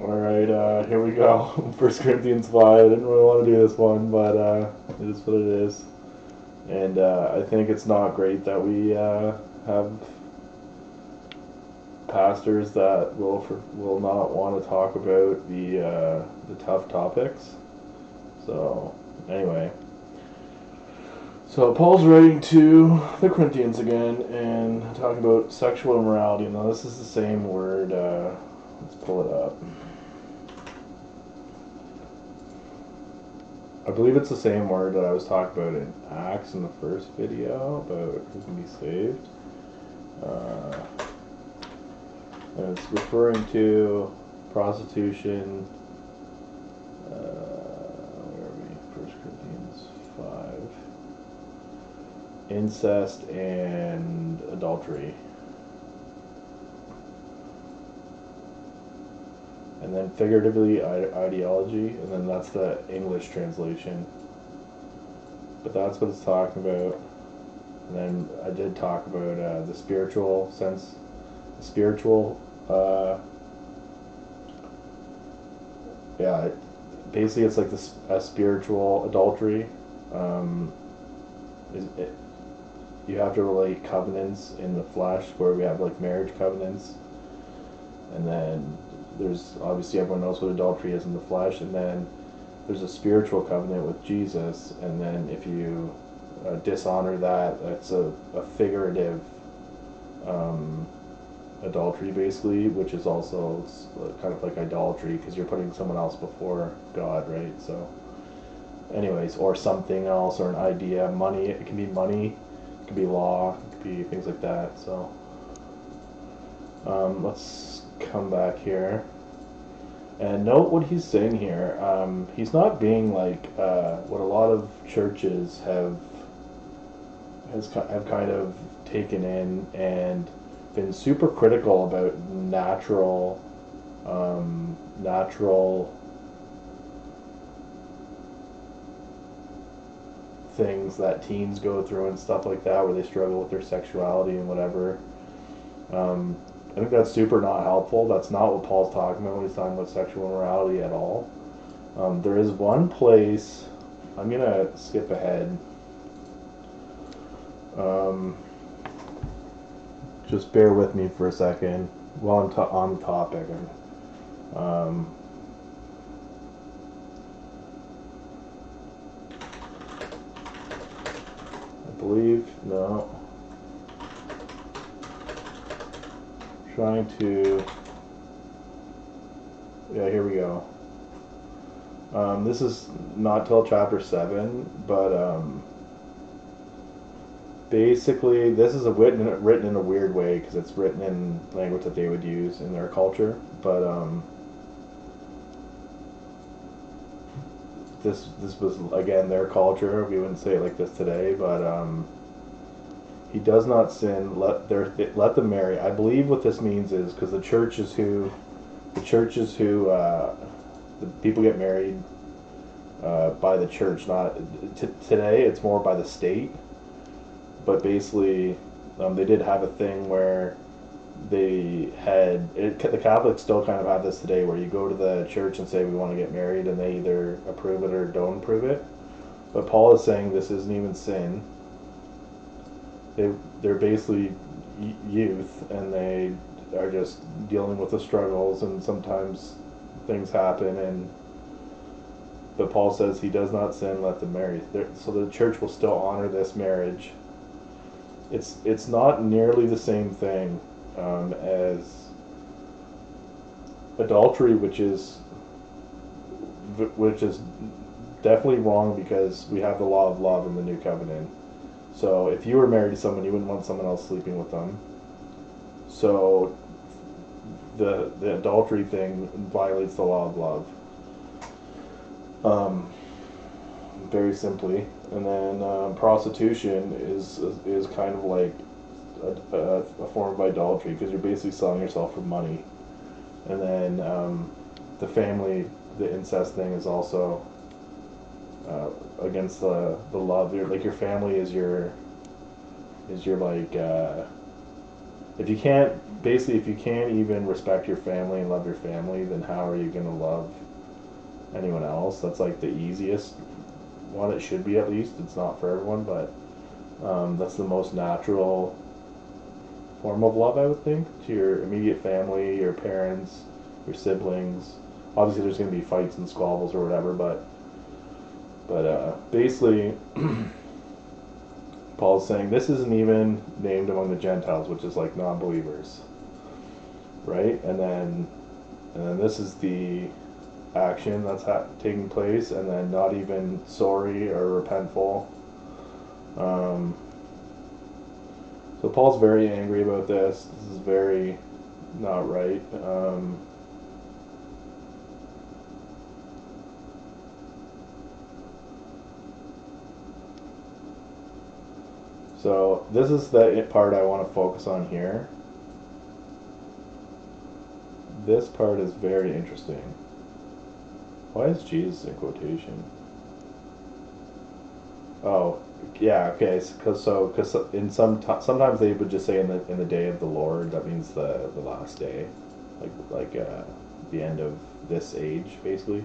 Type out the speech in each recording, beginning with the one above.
Alright, here we go. 1 Corinthians 5. I didn't really want to do this one, but it is what it is. And I think it's not great that we have pastors that will not want to talk about the tough topics. So, anyway. So Paul's writing to the Corinthians again and talking about sexual immorality. Now this is the same word. Let's pull it up. I believe it's the same word that I was talking about in Acts in the first video about who can be saved. And it's referring to prostitution. Where are we? 1 Corinthians 5. Incest and adultery. And then figuratively ideology, and then that's the English translation. But that's what it's talking about. And then I did talk about the spiritual sense, basically it's like a spiritual adultery. You have to relate covenants in the flesh, where we have like marriage covenants, and then there's obviously everyone knows what adultery is in the flesh, and then there's a spiritual covenant with Jesus, and then if you dishonor that, that's a figurative adultery basically, which is also kind of like idolatry because you're putting someone else before God, right? So anyways, or something else, or an idea, money, it can be money, it can be law, it can be things like that. So let's come back here and note what he's saying here. He's not being like what a lot of churches have kind of taken in and been super critical about natural things that teens go through and stuff like that, where they struggle with their sexuality and whatever. I think that's super not helpful. That's not what Paul's talking about when he's talking about sexual immorality at all. There is one place, I'm going to skip ahead. Just bear with me for a second while I'm on the topic. I believe, no. Trying to, yeah, here we go. This is not till chapter 7, but basically this is written in a weird way because it's written in language that they would use in their culture, but this was again their culture. We wouldn't say it like this today, but he does not sin. Let them marry. I believe what this means is because the people get married by the church. Not today. It's more by the state. But basically, they did have a thing where the Catholics still kind of have this today, where you go to the church and say we want to get married, and they either approve it or don't approve it. But Paul is saying this isn't even sin. They're basically youth, and they are just dealing with the struggles, and sometimes things happen. But Paul says he does not sin, let them marry. So the church will still honor this marriage. It's not nearly the same thing as adultery, which is definitely wrong because we have the law of love in the new covenant. So if you were married to someone, you wouldn't want someone else sleeping with them. So the adultery thing violates the law of love. Very simply. And then prostitution is kind of like a form of idolatry because you're basically selling yourself for money. And then the incest thing is also against the love. Your family is your like if you can't, basically, if you can't even respect your family and love your family, then how are you going to love anyone else? That's like the easiest one. It should be, at least. It's not for everyone, but that's the most natural form of love, I would think, to your immediate family, your parents, your siblings. Obviously, there's going to be fights and squabbles or whatever, but basically, Paul's saying this isn't even named among the Gentiles, which is like non-believers, right? And then this is the action that's taking place, and then not even sorry or repentful. So Paul's very angry about this. This is very not right. So this is the part I want to focus on here. This part is very interesting. Why is Jesus in quotation? Oh, yeah, okay. Because in sometimes they would just say in the day of the Lord. That means the last day, like the end of this age, basically.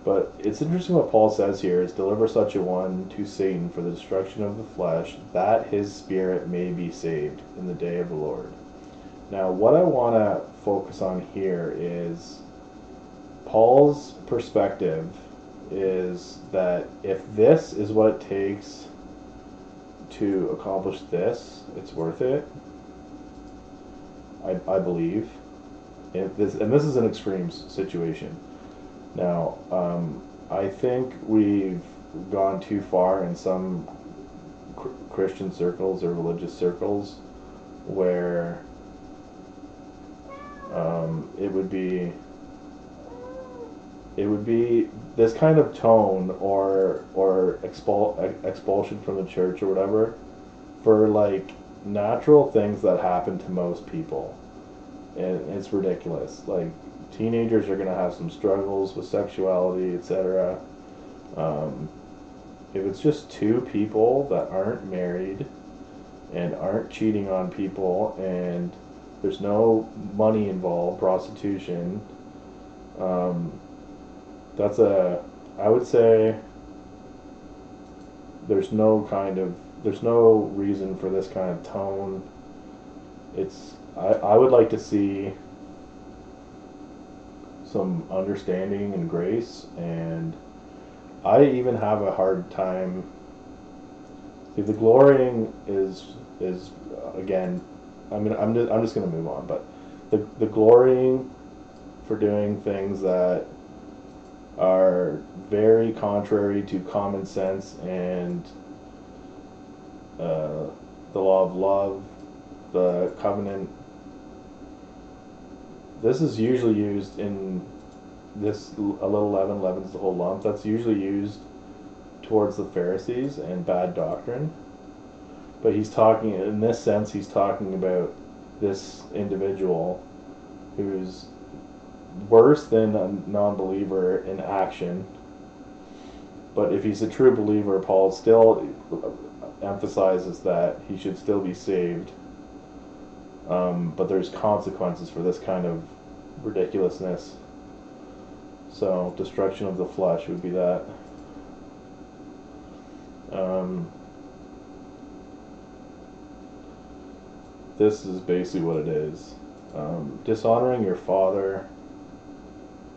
But it's interesting what Paul says here is deliver such a one to Satan for the destruction of the flesh, that his spirit may be saved in the day of the Lord. Now, what I want to focus on here is Paul's perspective is that if this is what it takes to accomplish this, it's worth it. I believe. And this is an extreme situation. Now, I think we've gone too far in some Christian circles or religious circles where it would be this kind of tone or expulsion from the church or whatever for like natural things that happen to most people, and it's ridiculous. Like teenagers are going to have some struggles with sexuality, etc. If it's just two people that aren't married and aren't cheating on people and there's no money involved, prostitution, I would say there's no reason for this kind of tone. I would like to see some understanding and grace, and I even have a hard time. See, the glorying is again. I'm just gonna move on, but the glorying for doing things that are very contrary to common sense and the law of love, the covenant. This is usually used in this a little leaven leavens the whole lump. That's usually used towards the Pharisees and bad doctrine. But he's talking, in this sense, he's talking about this individual who's worse than a non-believer in action. But if he's a true believer, Paul still emphasizes that he should still be saved. But there's consequences for this kind of ridiculousness. So, destruction of the flesh would be that. This is basically what it is. Dishonoring your father,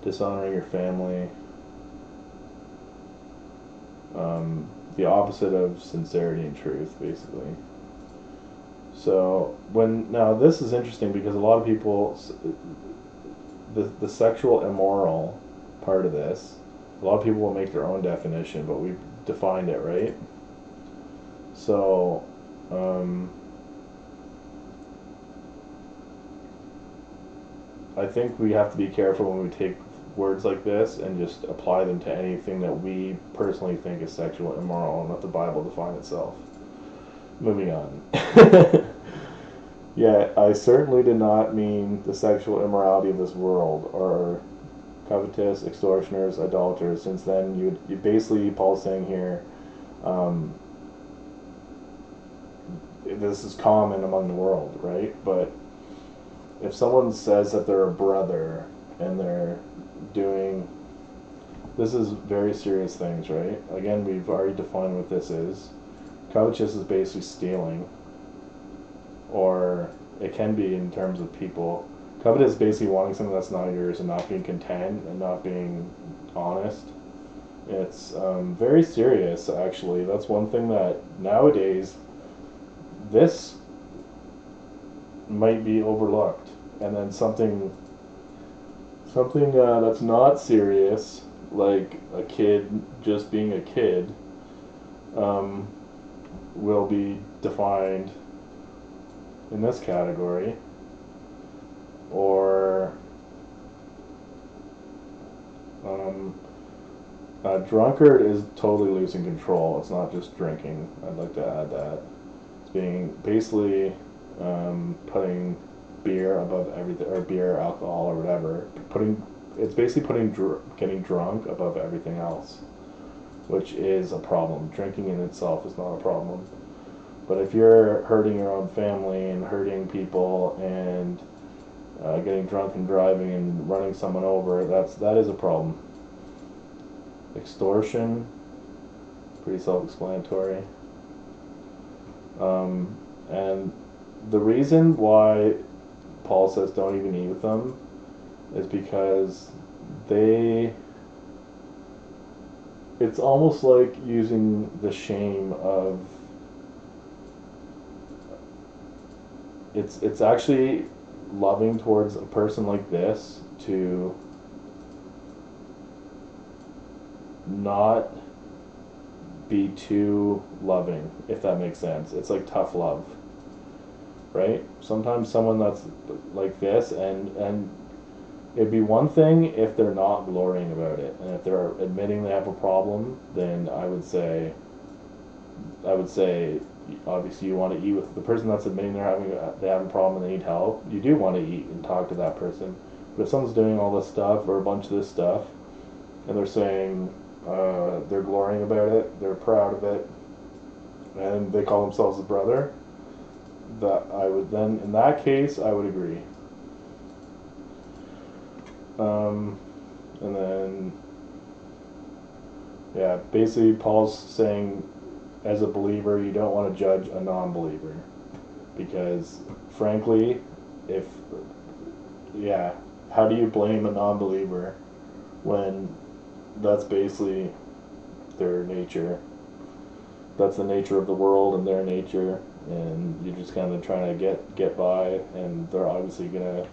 dishonoring your family, the opposite of sincerity and truth, basically. So now this is interesting because a lot of people, the sexual immoral part of this, a lot of people will make their own definition, but we've defined it, right? So I think we have to be careful when we take words like this and just apply them to anything that we personally think is sexual immoral and let the Bible define itself. Moving on. Yeah, I certainly did not mean the sexual immorality of this world or covetous, extortioners, idolaters. Since then, you basically, Paul's saying here, this is common among the world, right? But if someone says that they're a brother and they're doing, this is very serious things, right? Again, we've already defined what this is. Covetous is basically stealing, or it can be in terms of people. Covetous is basically wanting something that's not yours and not being content and not being honest. It's very serious, actually. That's one thing that nowadays, this might be overlooked, and then something that's not serious, like a kid just being a kid, um, will be defined in this category, or a drunkard is totally losing control. It's not just drinking. I'd like to add that. It's being basically putting beer above everything, or beer, alcohol, or whatever. It's basically getting drunk above everything else, which is a problem. Drinking in itself is not a problem. But if you're hurting your own family and hurting people and getting drunk and driving and running someone over, that is a problem. Extortion, pretty self-explanatory. And the reason why Paul says don't even eat with them is because it's almost like using the shame of, it's actually loving towards a person like this to not be too loving, if that makes sense. It's like tough love, right? Sometimes someone that's like this, and it'd be one thing if they're not glorying about it, and if they're admitting they have a problem, then I would say obviously you want to eat with the person that's admitting they have a problem and they need help. You do want to eat and talk to that person. But if someone's doing all this stuff or a bunch of this stuff, and they're saying they're glorying about it, they're proud of it, and they call themselves a brother, that I would then, in that case, I would agree. And then, yeah, basically Paul's saying, as a believer, you don't want to judge a non-believer, because frankly, how do you blame a non-believer when that's basically their nature? That's the nature of the world and their nature, and you're just kind of trying to get by, and they're obviously gonna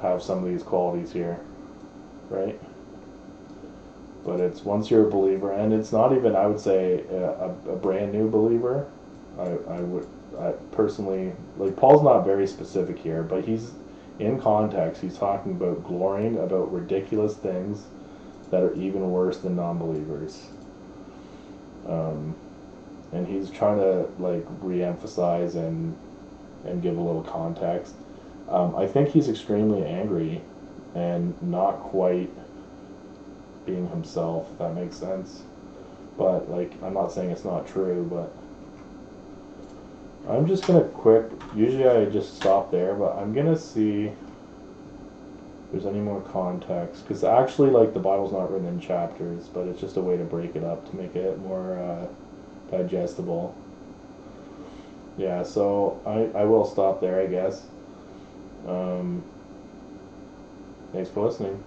have some of these qualities here, right? But it's once you're a believer, and it's not even, I would say, a brand new believer. I personally, like, Paul's not very specific here, but he's in context. He's talking about glorying about ridiculous things that are even worse than non-believers. And he's trying to like re-emphasize and give a little context. I think he's extremely angry and not quite being himself, if that makes sense. But like, I'm not saying it's not true, but I'm just gonna usually I just stop there, but I'm gonna see if there's any more context, because actually, like, the Bible's not written in chapters, but it's just a way to break it up to make it more digestible. Yeah, so I will stop there, I guess. Thanks for listening.